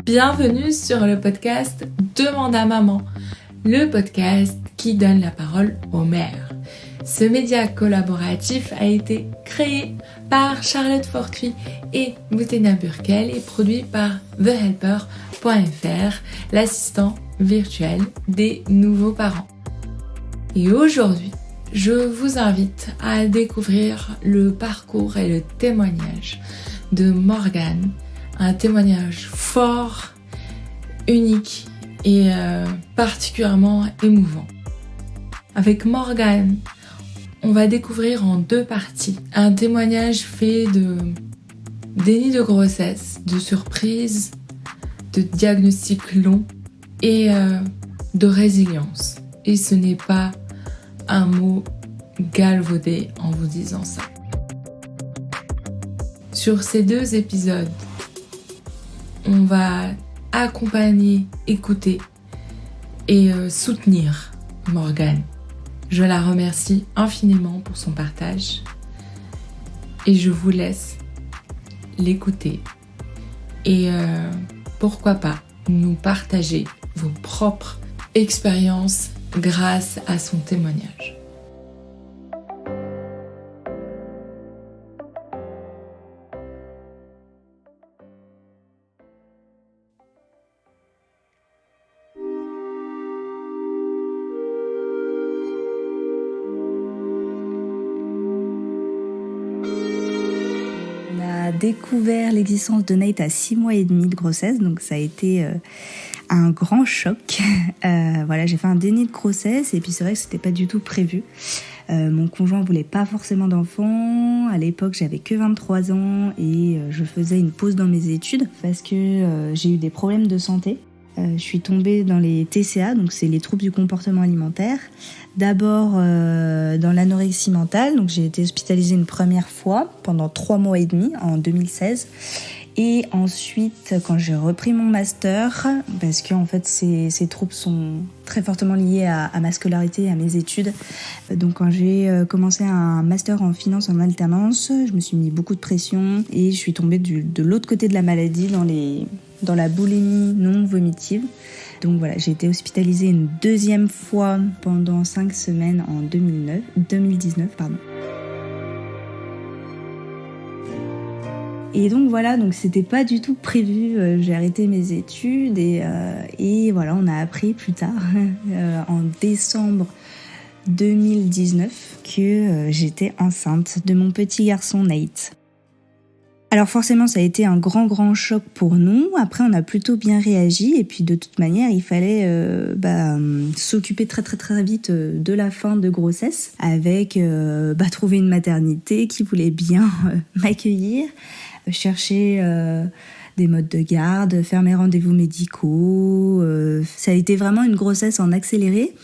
Bienvenue sur le podcast Demande à maman, le podcast qui donne la parole aux mères. Ce média collaboratif a été créé par Charlotte Fortuit et Boutena Burkel et produit par TheHelper.fr, l'assistant virtuel des nouveaux parents. Et aujourd'hui, je vous invite à découvrir le parcours et le témoignage de Morgane, un témoignage fort, unique et particulièrement émouvant. Avec Morgane, on va découvrir en 2 parties un témoignage fait de déni de grossesse, de surprise, de diagnostic long et de résilience. Et ce n'est pas un mot galvaudé en vous disant ça. Sur ces 2 épisodes, on va accompagner, écouter et soutenir Morgane. Je la remercie infiniment pour son partage et je vous laisse l'écouter et pourquoi pas nous partager vos propres expériences grâce à son témoignage. Découvert l'existence de Nate à 6 mois et demi de grossesse, donc ça a été un grand choc. J'ai fait un déni de grossesse et puis c'est vrai que c'était pas du tout prévu. Mon conjoint voulait pas forcément d'enfants. À l'époque, j'avais que 23 ans et je faisais une pause dans mes études parce que j'ai eu des problèmes de santé. Je suis tombée dans les TCA, donc c'est les troubles du comportement alimentaire. D'abord dans l'anorexie mentale, donc j'ai été hospitalisée une première fois pendant 3 mois et demi en 2016. Et ensuite, quand j'ai repris mon master, parce que en fait ces troubles sont très fortement liés à ma scolarité et à mes études. Donc quand j'ai commencé un master en finance en alternance, je me suis mis beaucoup de pression et je suis tombée de l'autre côté de la maladie dans la boulimie non vomitive. Donc voilà, j'ai été hospitalisée une 2e fois pendant 5 semaines en 2019. Et donc voilà, donc c'était pas du tout prévu, j'ai arrêté mes études et voilà, on a appris plus tard, en décembre 2019, que j'étais enceinte de mon petit garçon Nate. Alors forcément, ça a été un grand choc pour nous. Après, on a plutôt bien réagi et puis de toute manière, il fallait s'occuper très vite de la fin de grossesse avec trouver une maternité qui voulait bien m'accueillir, chercher des modes de garde, faire mes rendez-vous médicaux. Ça a été vraiment une grossesse en accéléré,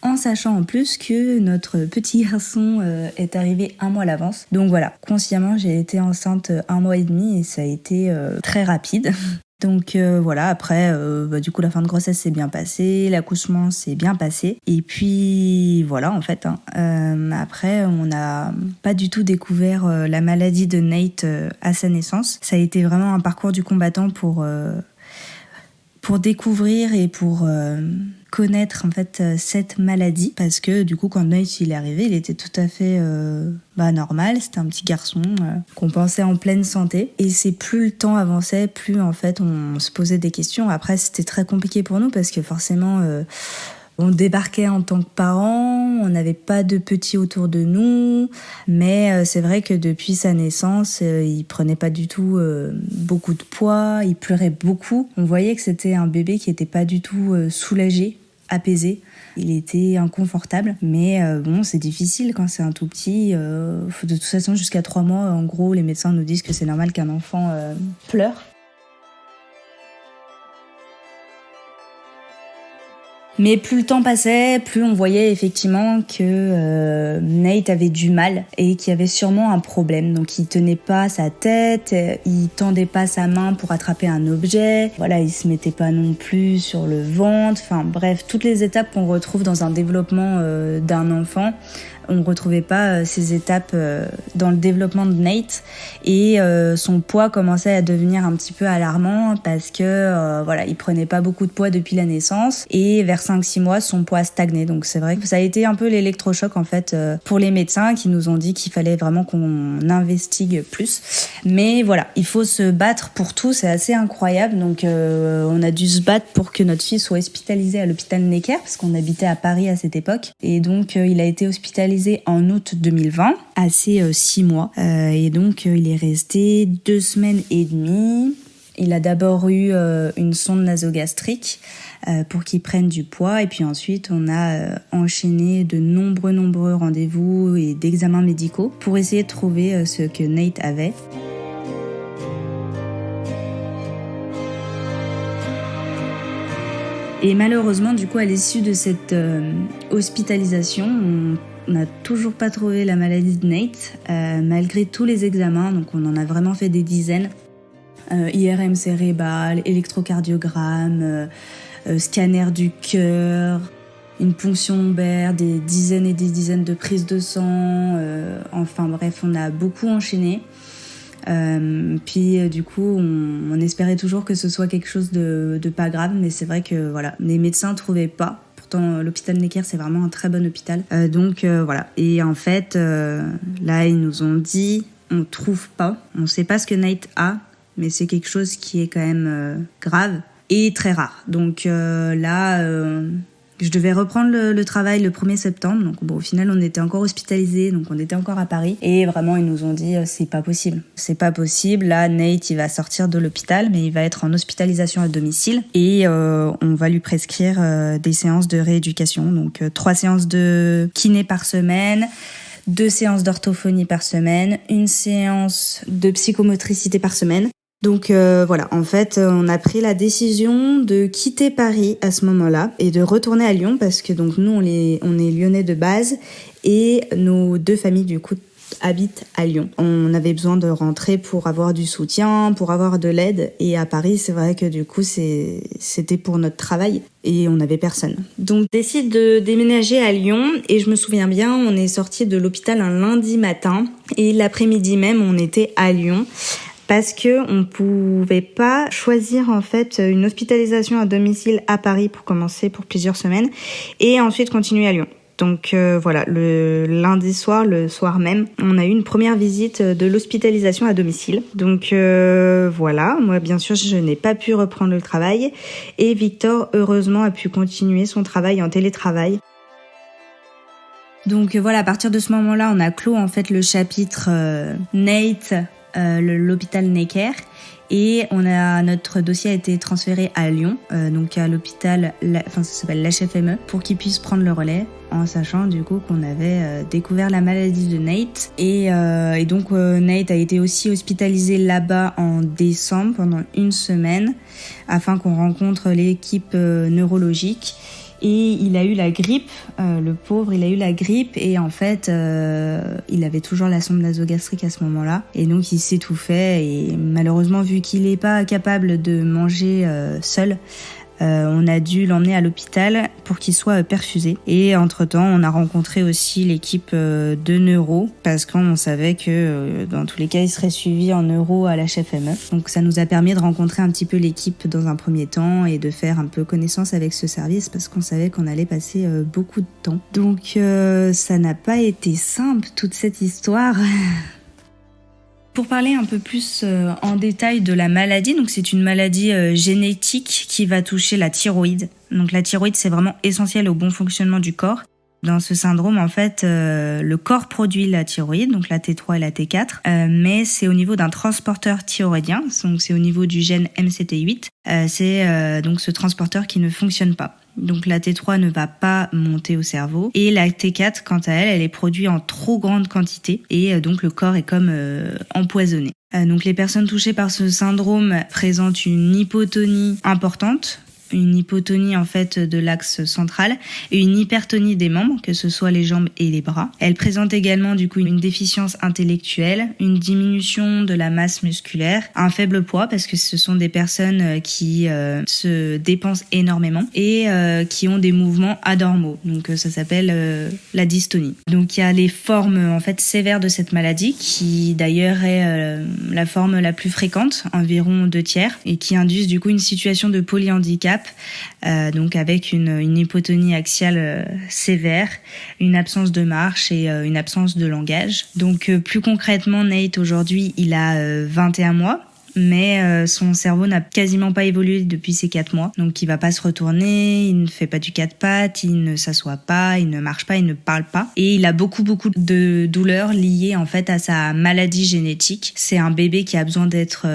en sachant en plus que notre petit garçon est arrivé 1 mois à l'avance. Donc voilà, consciemment, j'ai été enceinte 1 mois et demi et ça a été très rapide. Donc après, du coup, la fin de grossesse s'est bien passée, l'accouchement s'est bien passé. Et puis voilà, en fait, après, on n'a pas du tout découvert la maladie de Nate à sa naissance. Ça a été vraiment un parcours du combattant pour découvrir et pour connaître en fait cette maladie, parce que du coup quand Nate il est arrivé, il était tout à fait normal, c'était un petit garçon qu'on pensait en pleine santé, et c'est plus le temps avançait, plus en fait on se posait des questions. Après c'était très compliqué pour nous parce que forcément on débarquait en tant que parents, on n'avait pas de petits autour de nous, mais c'est vrai que depuis sa naissance, il prenait pas du tout beaucoup de poids, il pleurait beaucoup. On voyait que c'était un bébé qui était pas du tout soulagé, apaisé. Il était inconfortable, mais c'est difficile quand c'est un tout petit. De toute façon, jusqu'à 3 mois, en gros, les médecins nous disent que c'est normal qu'un enfant pleure. Mais plus le temps passait, plus on voyait effectivement que Nate avait du mal et qu'il y avait sûrement un problème. Donc il tenait pas sa tête, il tendait pas sa main pour attraper un objet. Voilà, il se mettait pas non plus sur le ventre. Enfin bref, toutes les étapes qu'on retrouve dans un développement d'un enfant, on retrouvait pas ces étapes dans le développement de Nate et son poids commençait à devenir un petit peu alarmant parce que voilà, il prenait pas beaucoup de poids depuis la naissance et vers 5-6 mois son poids a stagné. Donc c'est vrai que ça a été un peu l'électrochoc en fait pour les médecins qui nous ont dit qu'il fallait vraiment qu'on investigue plus. Mais voilà, il faut se battre pour tout, c'est assez incroyable. Donc on a dû se battre pour que notre fille soit hospitalisée à l'hôpital Necker parce qu'on habitait à Paris à cette époque. Et donc il a été hospitalisé en août 2020, à ses 6 mois. Et donc il est resté 2 semaines et demie. Il a d'abord eu une sonde nasogastrique pour qu'il prenne du poids. Et puis ensuite, on a enchaîné de nombreux rendez-vous et d'examens médicaux pour essayer de trouver ce que Nate avait. Et malheureusement, du coup, à l'issue de cette hospitalisation, on n'a toujours pas trouvé la maladie de Nate, malgré tous les examens. Donc on en a vraiment fait des dizaines. IRM cérébral, électrocardiogramme, scanner du cœur, une ponction lombaire, des dizaines et des dizaines de prises de sang. Enfin bref, on a beaucoup enchaîné. Puis du coup, on espérait toujours que ce soit quelque chose de pas grave, mais c'est vrai que voilà, les médecins trouvaient pas. Pourtant, l'hôpital Necker, c'est vraiment un très bon hôpital. Donc voilà. Et en fait, là, ils nous ont dit, on trouve pas, on sait pas ce que Nate a, mais c'est quelque chose qui est quand même grave et très rare. Donc là, je devais reprendre le travail le 1er septembre. Donc bon, au final, on était encore hospitalisés, donc on était encore à Paris. Et vraiment, ils nous ont dit, c'est pas possible. C'est pas possible. Là, Nate, il va sortir de l'hôpital, mais il va être en hospitalisation à domicile. Et on va lui prescrire des séances de rééducation. Donc 3 séances de kiné par semaine, 2 séances d'orthophonie par semaine, 1 séance de psychomotricité par semaine. Donc voilà, en fait, on a pris la décision de quitter Paris à ce moment-là et de retourner à Lyon parce que donc nous on est lyonnais de base et nos 2 familles du coup habitent à Lyon. On avait besoin de rentrer pour avoir du soutien, pour avoir de l'aide et à Paris, c'est vrai que du coup c'était pour notre travail et on n'avait personne. Donc on décide de déménager à Lyon et je me souviens bien, on est sorti de l'hôpital un lundi matin et l'après-midi même, on était à Lyon. Parce que on pouvait pas choisir en fait une hospitalisation à domicile à Paris pour commencer pour plusieurs semaines et ensuite continuer à Lyon. Donc voilà, le lundi soir, le soir même, on a eu une première visite de l'hospitalisation à domicile. Donc voilà, moi bien sûr je n'ai pas pu reprendre le travail et Victor heureusement a pu continuer son travail en télétravail. Donc voilà, à partir de ce moment-là, on a clos en fait le chapitre Nate, l'hôpital Necker et notre dossier a été transféré à Lyon, donc à l'hôpital, ça s'appelle l'HFME, pour qu'ils puissent prendre le relais en sachant du coup qu'on avait découvert la maladie de Nate et donc Nate a été aussi hospitalisé là-bas en décembre pendant 1 semaine afin qu'on rencontre l'équipe neurologique. Et il a eu la grippe, le pauvre, il a eu la grippe et en fait, il avait toujours la sonde nasogastrique à ce moment-là. Et donc, il s'étouffait et malheureusement, vu qu'il n'est pas capable de manger seul, on a dû l'emmener à l'hôpital pour qu'il soit perfusé. Et entre-temps, on a rencontré aussi l'équipe de neuro parce qu'on savait que dans tous les cas, il serait suivi en neuro à l'HFME. Donc ça nous a permis de rencontrer un petit peu l'équipe dans un premier temps et de faire un peu connaissance avec ce service parce qu'on savait qu'on allait passer beaucoup de temps. Donc ça n'a pas été simple toute cette histoire. Pour parler un peu plus en détail de la maladie, donc c'est une maladie génétique qui va toucher la thyroïde. Donc la thyroïde, c'est vraiment essentiel au bon fonctionnement du corps. Dans ce syndrome, en fait, le corps produit la thyroïde, donc la T3 et la T4, mais c'est au niveau d'un transporteur thyroïdien, donc c'est au niveau du gène MCT8. C'est donc ce transporteur qui ne fonctionne pas. Donc la T3 ne va pas monter au cerveau et la T4, quant à elle, elle est produite en trop grande quantité et donc le corps est comme empoisonné. Donc les personnes touchées par ce syndrome présentent une hypotonie importante, une hypotonie en fait de l'axe central et une hypertonie des membres, que ce soit les jambes et les bras. Elle présente également du coup une déficience intellectuelle, une diminution de la masse musculaire, un faible poids parce que ce sont des personnes qui se dépensent énormément et qui ont des mouvements anormaux. Donc ça s'appelle la dystonie. Donc il y a les formes en fait sévères de cette maladie qui d'ailleurs est la forme la plus fréquente, environ 2/3, et qui induisent du coup une situation de polyhandicap, donc avec une hypotonie axiale sévère, une absence de marche et une absence de langage. Donc plus concrètement, Nate aujourd'hui il a 21 mois. Mais son cerveau n'a quasiment pas évolué depuis ces 4 mois. Donc il va pas se retourner, il ne fait pas du 4 pattes, il ne s'assoit pas, il ne marche pas, il ne parle pas. Et il a beaucoup de douleurs liées en fait à sa maladie génétique. C'est un bébé qui a besoin d'être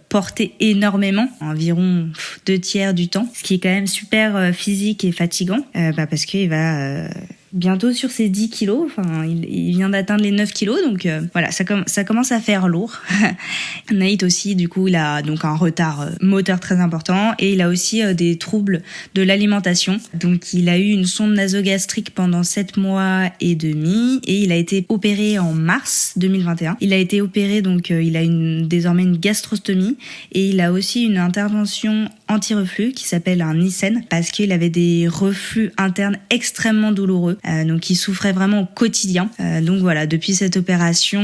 porté énormément, environ 2/3 du temps. Ce qui est quand même super physique et fatigant, parce qu'il va... bientôt sur ses 10 kilos, enfin il vient d'atteindre les 9 kilos, donc voilà, ça commence à faire lourd. Nate aussi, du coup, il a donc un retard moteur très important et il a aussi des troubles de l'alimentation. Donc il a eu une sonde nasogastrique pendant 7 mois et demi et il a été opéré en mars 2021. Il a été opéré, donc il a désormais une gastrostomie et il a aussi une intervention anti-reflux qui s'appelle un Nissen parce qu'il avait des reflux internes extrêmement douloureux. Donc il souffrait vraiment au quotidien. Donc voilà, depuis cette opération,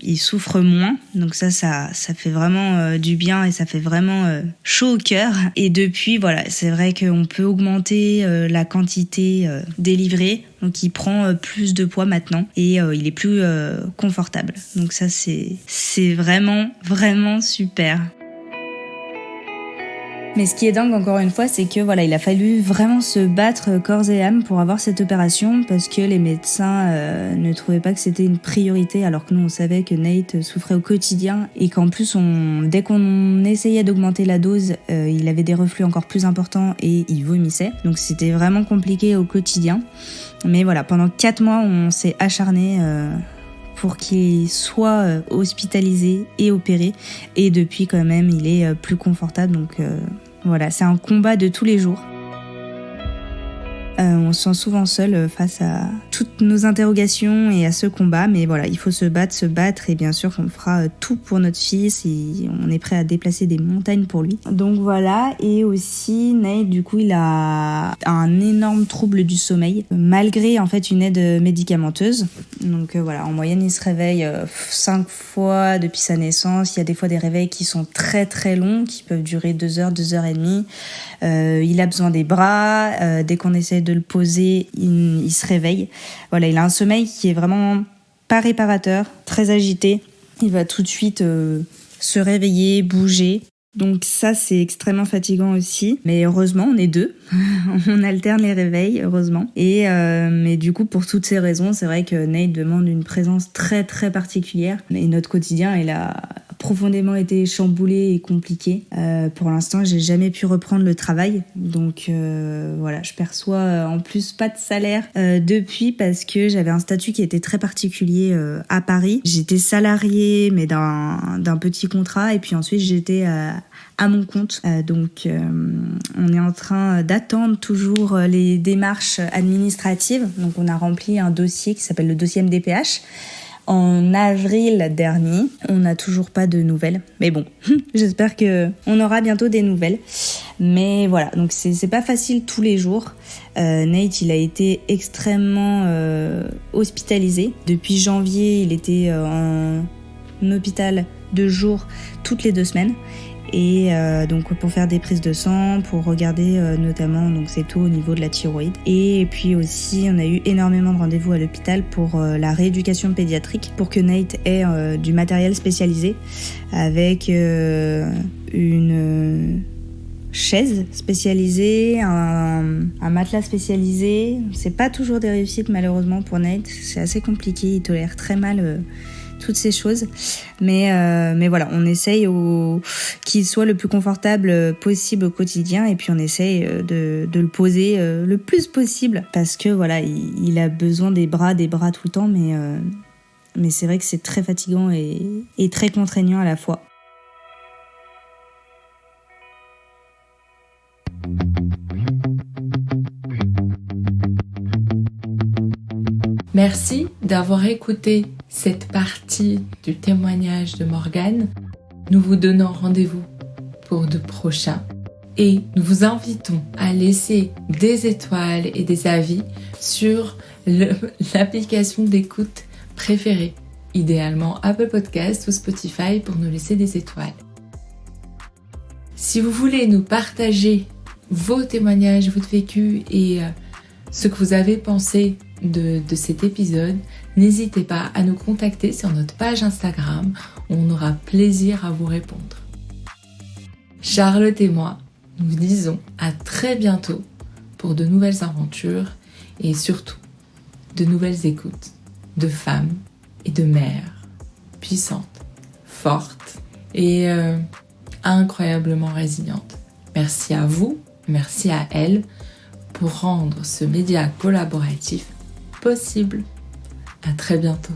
il souffre moins. Donc ça fait vraiment du bien et ça fait vraiment chaud au cœur. Et depuis, voilà, c'est vrai qu'on peut augmenter la quantité délivrée. Donc il prend plus de poids maintenant et il est plus confortable. Donc ça c'est vraiment super. Mais ce qui est dingue encore une fois, c'est que voilà, il a fallu vraiment se battre corps et âme pour avoir cette opération parce que les médecins ne trouvaient pas que c'était une priorité, alors que nous on savait que Nate souffrait au quotidien et qu'en plus dès qu'on essayait d'augmenter la dose, il avait des reflux encore plus importants et il vomissait. Donc c'était vraiment compliqué au quotidien. Mais voilà, pendant 4 mois, on s'est acharné pour qu'il soit hospitalisé et opéré. Et depuis, quand même, il est plus confortable. Donc voilà, c'est un combat de tous les jours. On se sent souvent seul face à toutes nos interrogations et à ce combat, mais voilà, il faut se battre et bien sûr qu'on fera tout pour notre fils et on est prêt à déplacer des montagnes pour lui. Donc voilà, et aussi Nate, du coup, il a un énorme trouble du sommeil, malgré en fait une aide médicamenteuse. Donc voilà, en moyenne, il se réveille 5 fois depuis sa naissance. Il y a des fois des réveils qui sont très très longs, qui peuvent durer 2 heures, 2 heures et demie. Il a besoin des bras, dès qu'on essaie de le poser, il se réveille. Voilà, il a un sommeil qui est vraiment pas réparateur, très agité. Il va tout de suite se réveiller, bouger. Donc ça, c'est extrêmement fatigant aussi. Mais heureusement, on est 2. On alterne les réveils, heureusement. Et mais du coup, pour toutes ces raisons, c'est vrai que Nate demande une présence très très particulière. Et notre quotidien, il a profondément été chamboulé et compliqué. Pour l'instant, j'ai jamais pu reprendre le travail. Donc voilà, je perçois en plus pas de salaire depuis parce que j'avais un statut qui était très particulier à Paris. J'étais salariée mais d'un petit contrat et puis ensuite j'étais à mon compte. Donc on est en train d'attendre toujours les démarches administratives. Donc on a rempli un dossier qui s'appelle le dossier MDPH. En avril dernier, on n'a toujours pas de nouvelles. Mais bon, j'espère qu'on aura bientôt des nouvelles. Mais voilà, donc c'est pas facile tous les jours. Nate, il a été extrêmement hospitalisé. Depuis janvier, il était en hôpital de jour toutes les 2 semaines. Et donc pour faire des prises de sang, pour regarder notamment donc ses taux au niveau de la thyroïde. Et puis aussi on a eu énormément de rendez-vous à l'hôpital pour la rééducation pédiatrique pour que Nate ait du matériel spécialisé avec une chaise spécialisée, un matelas spécialisé. C'est pas toujours des réussites malheureusement pour Nate, c'est assez compliqué, il tolère très mal toutes ces choses, mais voilà, on essaye qu'il soit le plus confortable possible au quotidien et puis on essaye de le poser le plus possible parce que voilà, il a besoin des bras tout le temps, mais c'est vrai que c'est très fatigant et très contraignant à la fois. Merci d'avoir écouté cette partie du témoignage de Morgane. Nous vous donnons rendez-vous pour de prochains et nous vous invitons à laisser des étoiles et des avis sur l'application d'écoute préférée, idéalement Apple Podcast ou Spotify pour nous laisser des étoiles. Si vous voulez nous partager vos témoignages, votre vécu et ce que vous avez pensé de cet épisode, n'hésitez pas à nous contacter sur notre page Instagram. On aura plaisir à vous répondre. Charlotte et moi, nous vous disons à très bientôt pour de nouvelles aventures et surtout de nouvelles écoutes de femmes et de mères puissantes, fortes et incroyablement résilientes. Merci à vous, merci à elles pour rendre ce média collaboratif possible. À très bientôt.